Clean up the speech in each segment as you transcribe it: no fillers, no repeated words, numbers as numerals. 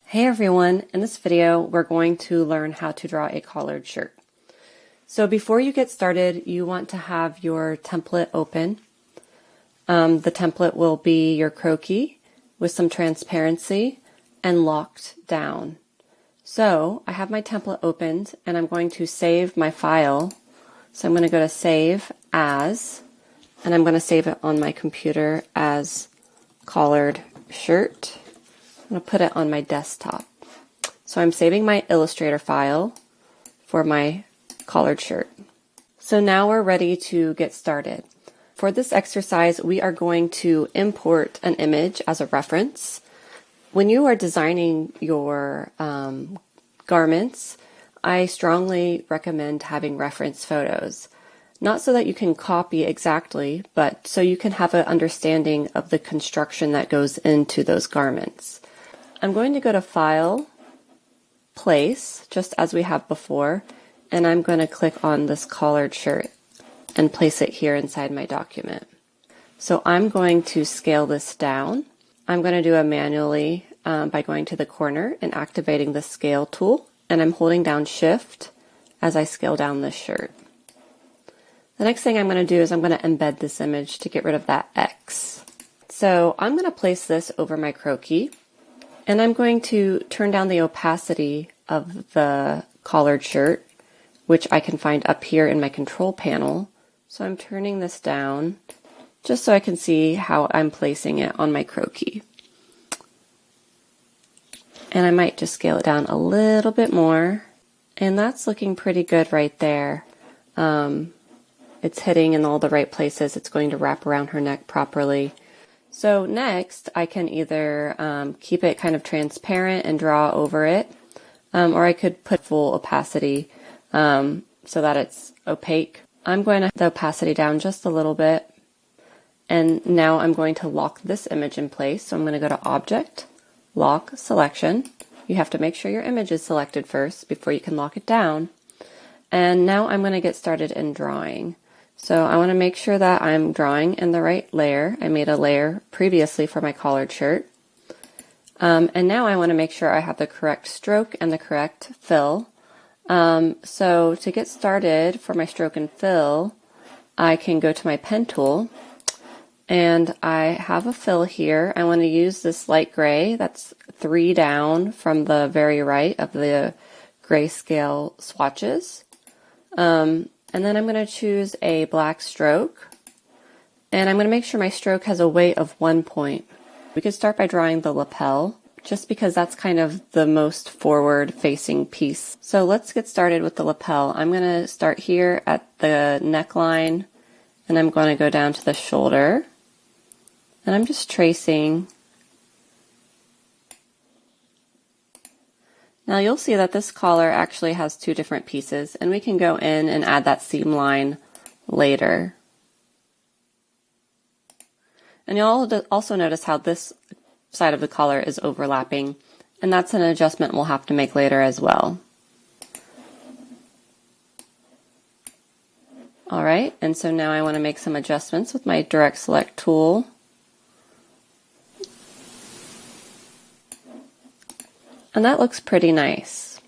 Hey everyone, in this video we're going to learn how to draw a collared shirt. So before you get started, you want to have your template open. The template will be your croquis with some transparency and locked down. So I have my template opened and I'm going to save my file. So I'm going to go to Save As, and I'm going to save it on my computer as collared shirt. I'm going to put it on my desktop. So I'm saving my Illustrator file for my collared shirt. So now we're ready to get started. For this exercise, we are going to import an image as a reference. When you are designing your garments, I strongly recommend having reference photos. Not so that you can copy exactly, but so you can have an understanding of the construction that goes into those garments. I'm going to go to File, Place, just as we have before, and I'm going to click on this collared shirt and place it here inside my document. So I'm going to scale this down. I'm going to do it manually by going to the corner and activating the scale tool, and I'm holding down Shift as I scale down this shirt. The next thing I'm going to do is I'm going to embed this image to get rid of that X. So I'm going to place this over my croquis. And I'm going to turn down the opacity of the collared shirt, which I can find up here in my control panel. So I'm turning this down just so I can see how I'm placing it on my croquis. And I might just scale it down a little bit more. And that's looking pretty good right there. It's hitting in all the right places. It's going to wrap around her neck properly. So next, I can either keep it kind of transparent and draw over it, or I could put full opacity so that it's opaque. I'm going to the opacity down just a little bit, and now I'm going to lock this image in place. So I'm going to go to Object, Lock, Selection. You have to make sure your image is selected first before you can lock it down. And now I'm going to get started in drawing. So I want to make sure that I'm drawing in the right layer. I made a layer previously for my collared shirt. And now I want to make sure I have the correct stroke and the correct fill. So to get started for my stroke and fill, I can go to my pen tool. And I have a fill here. I want to use this light gray. That's 3 down from the very right of the grayscale swatches. And then I'm going to choose a black stroke, and I'm going to make sure my stroke has a weight of 1 point. We could start by drawing the lapel, just because that's kind of the most forward-facing piece. So let's get started with the lapel. I'm going to start here at the neckline, and I'm going to go down to the shoulder, and I'm just tracing. Now you'll see that this collar actually has 2 different pieces, and we can go in and add that seam line later. And you'll also notice how this side of the collar is overlapping, and that's an adjustment we'll have to make later as well. Alright, and so now I want to make some adjustments with my direct select tool. And that looks pretty nice.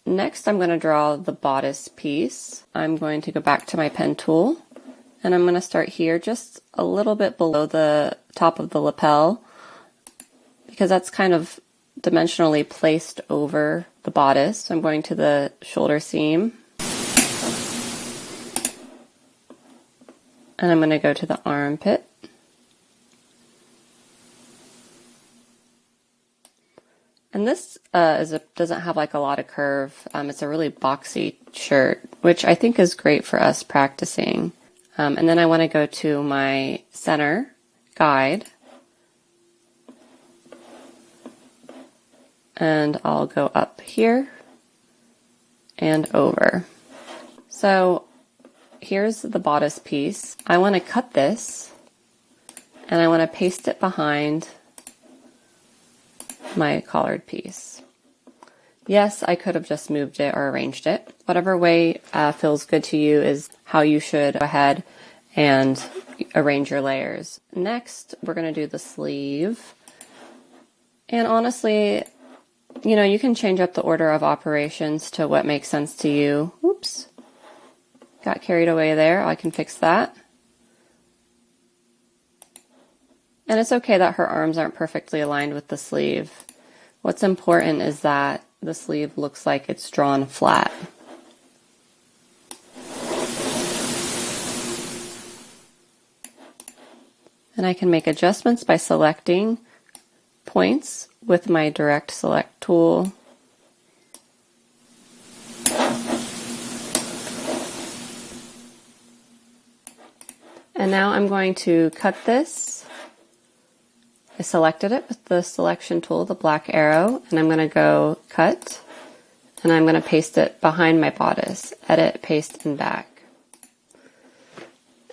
Next, I'm going to draw the bodice piece. I'm going to go back to my pen tool, and I'm going to start here just a little bit below the top of the lapel, because that's kind of dimensionally placed over the bodice. So I'm going to the shoulder seam, and I'm going to go to the armpit. And this doesn't have like a lot of curve. It's a really boxy shirt, which I think is great for us practicing. And then I want to go to my center guide, and I'll go up here and over. So here's the bodice piece. I want to cut this, and I want to paste it behind my collared piece. Yes, I could have just moved it or arranged it. Whatever way feels good to you is how you should go ahead and arrange your layers. Next, we're going to do the sleeve. And honestly, You know, you can change up the order of operations to what makes sense to you. Oops, got carried away there. I can fix that. And it's okay that her arms aren't perfectly aligned with the sleeve. What's important is that the sleeve looks like it's drawn flat. And I can make adjustments by selecting points with my direct select tool. And now I'm going to cut this. I selected it with the selection tool, the black arrow, and I'm going to go cut, and I'm going to paste it behind my bodice. Edit, paste, and back.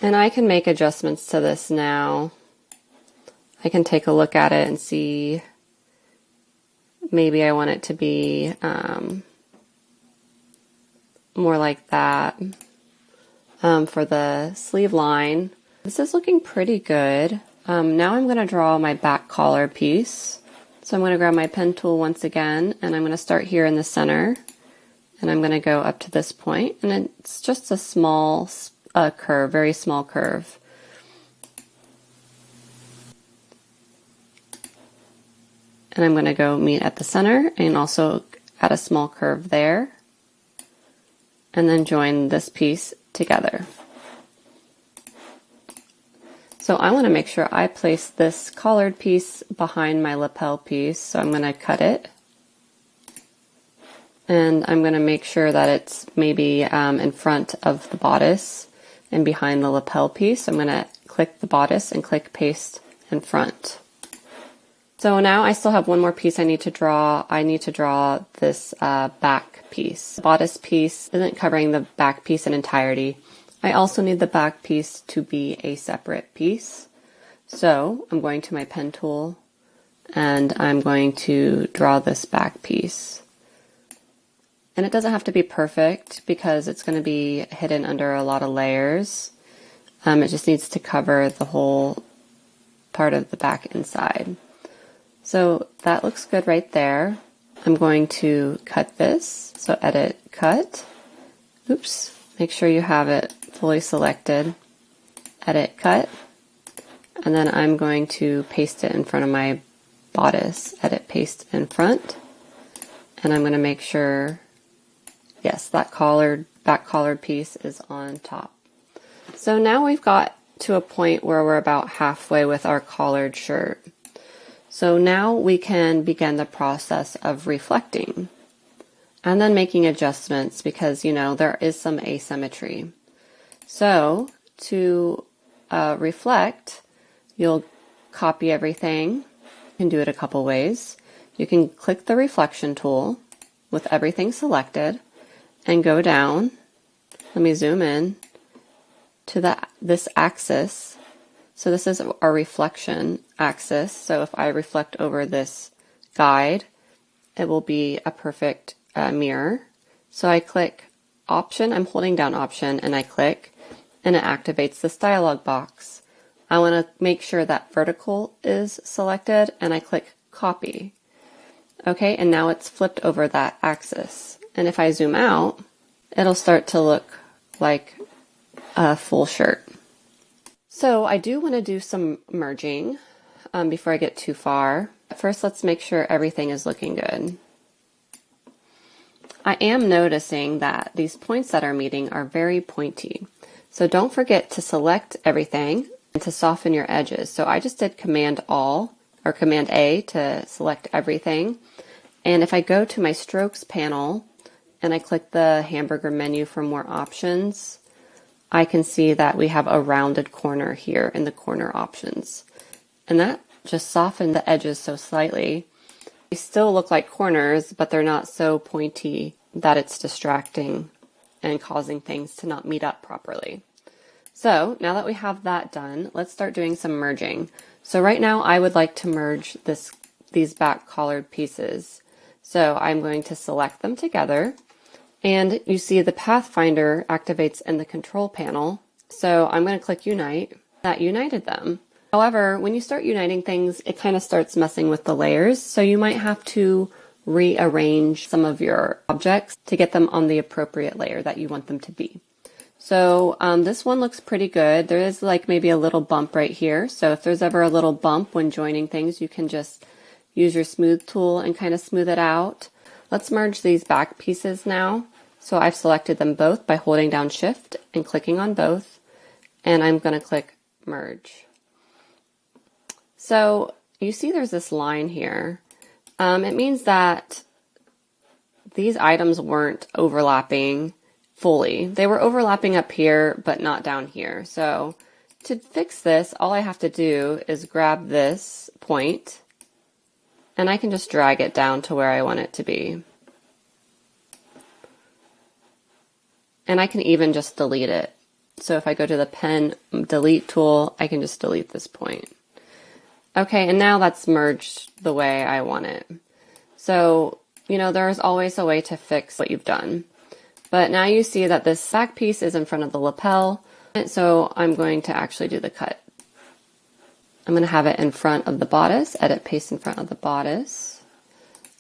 And I can make adjustments to this now. I can take a look at it and see, maybe I want it to be more like that. For the sleeve line, this is looking pretty good. Now I'm going to draw my back collar piece. So I'm going to grab my pen tool once again, and I'm going to start here in the center, and I'm going to go up to this point, and it's just a small curve, very small curve. And I'm going to go meet at the center and also add a small curve there, and then join this piece together. So I want to make sure I place this collared piece behind my lapel piece, so I'm going to cut it. And I'm going to make sure that it's maybe in front of the bodice and behind the lapel piece. I'm going to click the bodice and click paste in front. So now I still have one more piece I need to draw. I need to draw this back piece. The bodice piece isn't covering the back piece in entirety. I also need the back piece to be a separate piece. So I'm going to my pen tool and I'm going to draw this back piece. And it doesn't have to be perfect because it's going to be hidden under a lot of layers. It just needs to cover the whole part of the back inside. So that looks good right there. I'm going to cut this. So edit, cut. Oops, make sure you have it fully selected. Edit, cut. And then I'm going to paste it in front of my bodice. Edit, paste in front. And I'm going to make sure, yes, that back collared piece is on top. So now we've got to a point where we're about halfway with our collared shirt. So now we can begin the process of reflecting and then making adjustments because, you know, there is some asymmetry. So to reflect, you'll copy everything. You can do it a couple ways. You can click the reflection tool with everything selected and go down. Let me zoom in to this axis. So this is our reflection axis. So if I reflect over this guide, it will be a perfect mirror. So I click Option, I'm holding down Option, and I click, and it activates this dialog box. I want to make sure that vertical is selected, and I click Copy. Okay, and now it's flipped over that axis. And if I zoom out, it'll start to look like a full shirt. So I do want to do some merging before I get too far. First, let's make sure everything is looking good. I am noticing that these points that are meeting are very pointy. So don't forget to select everything and to soften your edges. So I just did Command A to select everything. And if I go to my strokes panel and I click the hamburger menu for more options, I can see that we have a rounded corner here in the corner options. And that just softened the edges so slightly. They still look like corners, but they're not so pointy that it's distracting and causing things to not meet up properly. So now that we have that done, let's start doing some merging. So right now I would like to merge these back collared pieces. So I'm going to select them together. And you see the Pathfinder activates in the control panel. So I'm going to click Unite. That united them. However, when you start uniting things, it kind of starts messing with the layers. So you might have to rearrange some of your objects to get them on the appropriate layer that you want them to be. So this one looks pretty good. There is like maybe a little bump right here. So if there's ever a little bump when joining things, you can just use your smooth tool and kind of smooth it out. Let's merge these back pieces now. So I've selected them both by holding down Shift and clicking on both. And I'm going to click Merge. So you see there's this line here. It means that these items weren't overlapping fully. They were overlapping up here, but not down here. So to fix this, all I have to do is grab this point and I can just drag it down to where I want it to be. And I can even just delete it. So if I go to the pen delete tool, I can just delete this point. Okay, and now that's merged the way I want it. So, you know, there's always a way to fix what you've done. But now you see that this back piece is in front of the lapel, so I'm going to actually do the cut. I'm going to have it in front of the bodice, edit paste in front of the bodice.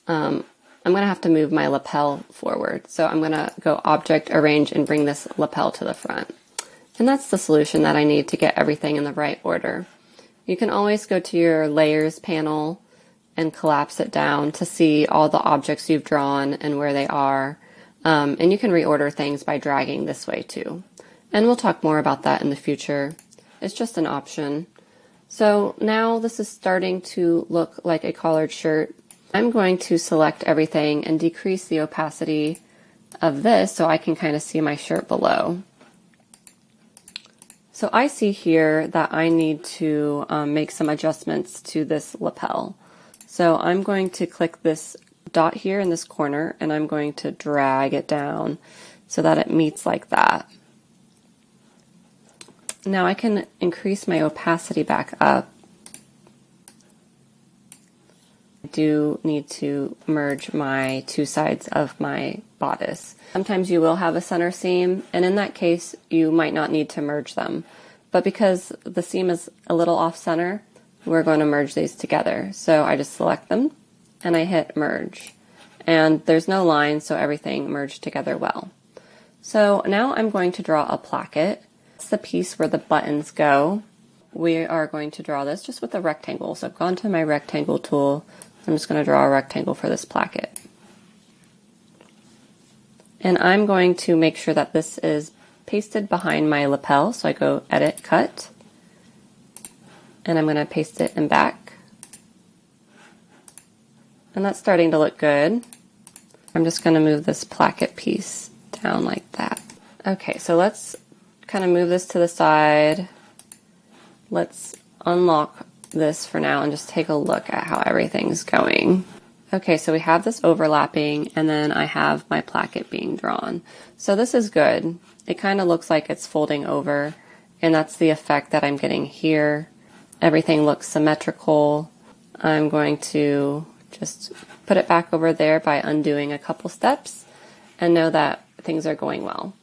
I'm going to have to move my lapel forward, so I'm going to go Object, Arrange, and bring this lapel to the front. And that's the solution that I need to get everything in the right order. You can always go to your Layers panel and collapse it down to see all the objects you've drawn and where they are. And you can reorder things by dragging this way too. And we'll talk more about that in the future. It's just an option. So now this is starting to look like a collared shirt. I'm going to select everything and decrease the opacity of this so I can kind of see my shirt below. So I see here that I need to make some adjustments to this lapel. So I'm going to click this dot here in this corner and I'm going to drag it down so that it meets like that. Now I can increase my opacity back up. I do need to merge my two sides of my bodice. Sometimes you will have a center seam, and in that case you might not need to merge them. But because the seam is a little off center, we're going to merge these together. So I just select them and I hit merge. And there's no line, so everything merged together well. So now I'm going to draw a placket. It's the piece where the buttons go. We are going to draw this just with a rectangle. So I've gone to my rectangle tool. I'm just going to draw a rectangle for this placket. And I'm going to make sure that this is pasted behind my lapel. So I go Edit, Cut, and I'm going to paste it in back. And that's starting to look good. I'm just going to move this placket piece down like that. Okay, so let's kind of move this to the side. Let's unlock this for now and just take a look at how everything's going. Okay, so we have this overlapping and then I have my placket being drawn. So this is good. It kind of looks like it's folding over, and that's the effect that I'm getting here. Everything looks symmetrical. I'm going to just put it back over there by undoing a couple steps and know that things are going well.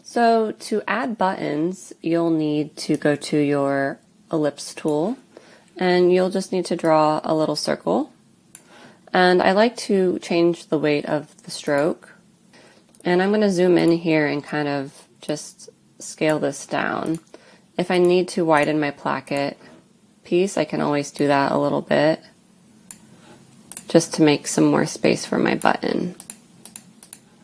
So to add buttons, you'll need to go to your ellipse tool and you'll just need to draw a little circle. And I like to change the weight of the stroke. And I'm going to zoom in here and kind of just scale this down. If I need to widen my placket piece, I can always do that a little bit just to make some more space for my button.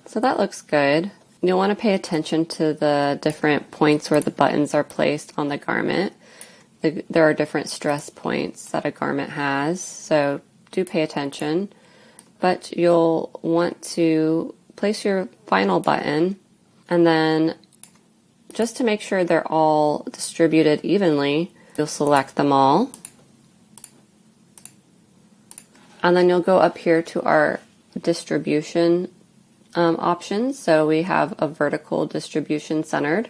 So that looks good. You'll want to pay attention to the different points where the buttons are placed on the garment. There are different stress points that a garment has, so do pay attention. But you'll want to place your final button, and then just to make sure they're all distributed evenly, you'll select them all. And then you'll go up here to our distribution options. So we have a vertical distribution centered,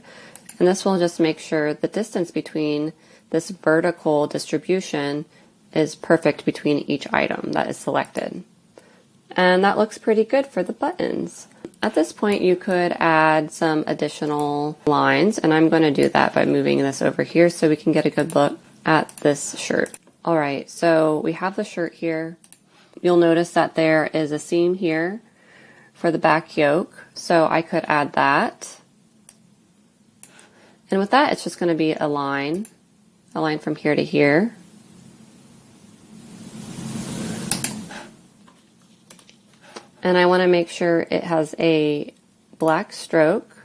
and this will just make sure the distance between this vertical distribution is perfect between each item that is selected. And that looks pretty good for the buttons. At this point you could add some additional lines, and I'm going to do that by moving this over here so we can get a good look at this shirt. Alright, so we have the shirt here. you'll notice that there is a seam here for the back yoke, so I could add that. And with that, it's just going to be a line from here to here. And I want to make sure it has a black stroke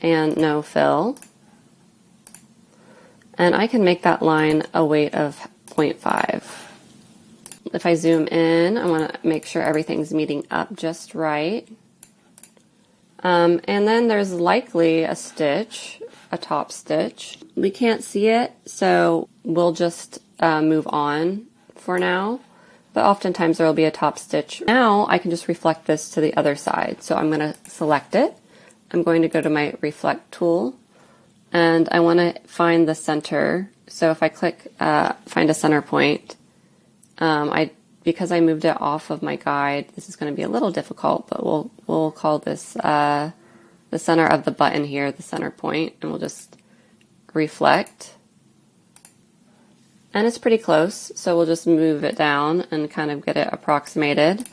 and no fill. And I can make that line a weight of 0.5. If I zoom in, I want to make sure everything's meeting up just right. And then there's likely a stitch, a top stitch. We can't see it, so we'll just move on for now. But oftentimes there will be a top stitch. Now I can just reflect this to the other side. So I'm going to select it. I'm going to go to my reflect tool, and I want to find the center. So if I click find a center point, because I moved it off of my guide, this is going to be a little difficult, but we'll call this the center of the button here, the center point, and we'll just reflect. And it's pretty close, so we'll just move it down and kind of get it approximated,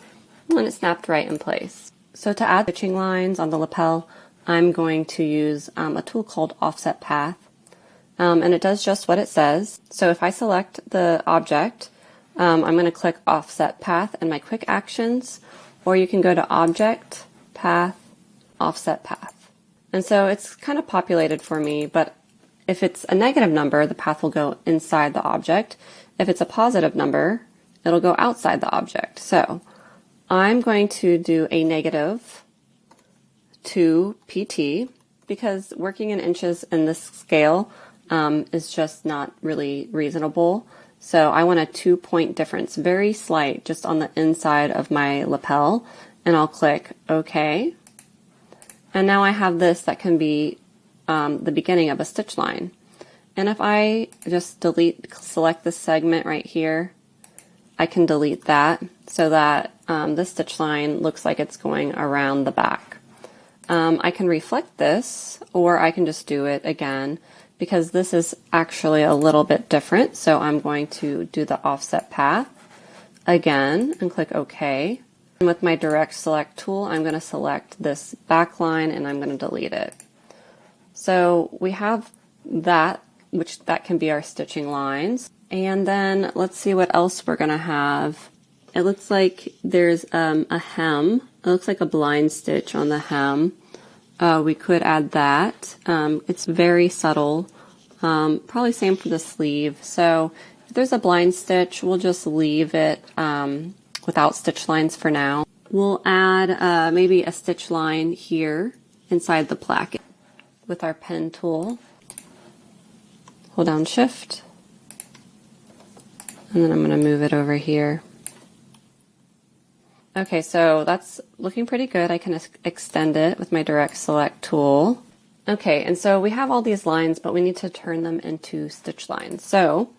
and it snapped right in place. So to add stitching lines on the lapel, I'm going to use a tool called Offset Path, and it does just what it says. So if I select the object, I'm going to click Offset Path in my quick actions, or you can go to Object, Path, Offset Path. And so it's kind of populated for me, but if it's a negative number, the path will go inside the object. If it's a positive number, it'll go outside the object. So I'm going to do a negative 2 PT, because working in inches in this scale is just not really reasonable. So I want a 2-point difference, very slight, just on the inside of my lapel, and I'll click OK. And now I have this that can be the beginning of a stitch line. And if I just select this segment right here, I can delete that so that this stitch line looks like it's going around the back. I can reflect this, or I can just do it again, because this is actually a little bit different. So I'm going to do the offset path again and click OK. And with my direct select tool, I'm going to select this back line and I'm going to delete it. So we have that, that can be our stitching lines. And then let's see what else we're going to have. It looks like there's a hem. It looks like a blind stitch on the hem. We could add that. It's very subtle. Probably same for the sleeve. So if there's a blind stitch, we'll just leave it without stitch lines for now. We'll add maybe a stitch line here inside the placket with our pen tool. Hold down Shift, and then I'm going to move it over here. Okay, so that's looking pretty good. I can extend it with my direct select tool. Okay, and so we have all these lines, but we need to turn them into stitch lines. So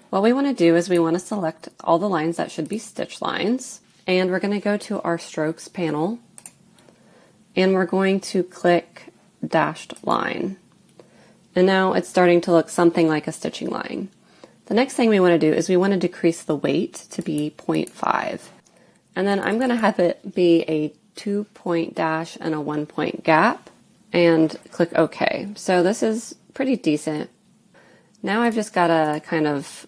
what we want to do is we want to select all the lines that should be stitch lines, and we're going to go to our strokes panel, and we're going to click dashed line. And now it's starting to look something like a stitching line. The next thing we want to do is we want to decrease the weight to be 0.5. And then I'm going to have it be a 2-point dash and a 1-point gap, and click OK. So this is pretty decent. Now I've just got to kind of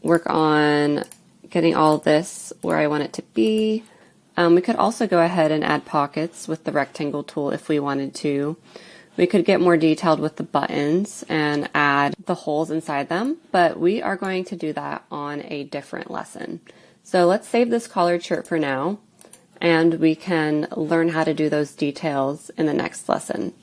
work on getting all this where I want it to be. We could also go ahead and add pockets with the rectangle tool if we wanted to. We could get more detailed with the buttons and add the holes inside them, but we are going to do that on a different lesson. So let's save this collared shirt for now, and we can learn how to do those details in the next lesson.